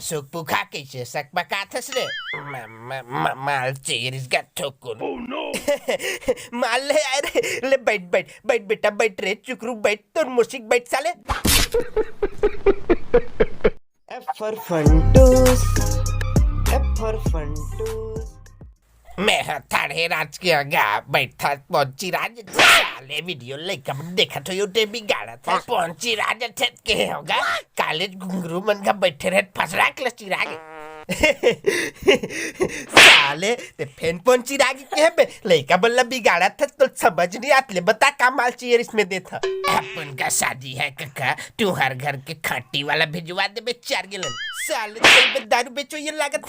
सुख पुखा कैसे सक बकाथस रे माल चेरिस का ठोकुन माल ले आए रे ले बैठ बैठ बैठ बेटा बैठ रे चुकरू बैठ तो मुशिक बैठ साले F for फंटूस F for फंटूस मैं थारे राज के आगा बैठा पहुंची राज साले वीडियो लेकर देखा तो यूट्यूब भी गाड़ा था पहुंची राज ठेठ के होगा कॉलेज घुंगरू मन का बैठे रहे फसरा क्लास चिरागे साले ते फैन पहुंची रागी के बे लेका बल्ला बिगाड़ा था तो समझ नहीं आते बता का माल चाहिए इसमें दे था अपन का शादी है काका तू हर घर के खट्टी वाला भिजवा दे बे 4 गिलन साले दारू बेचो ये लागत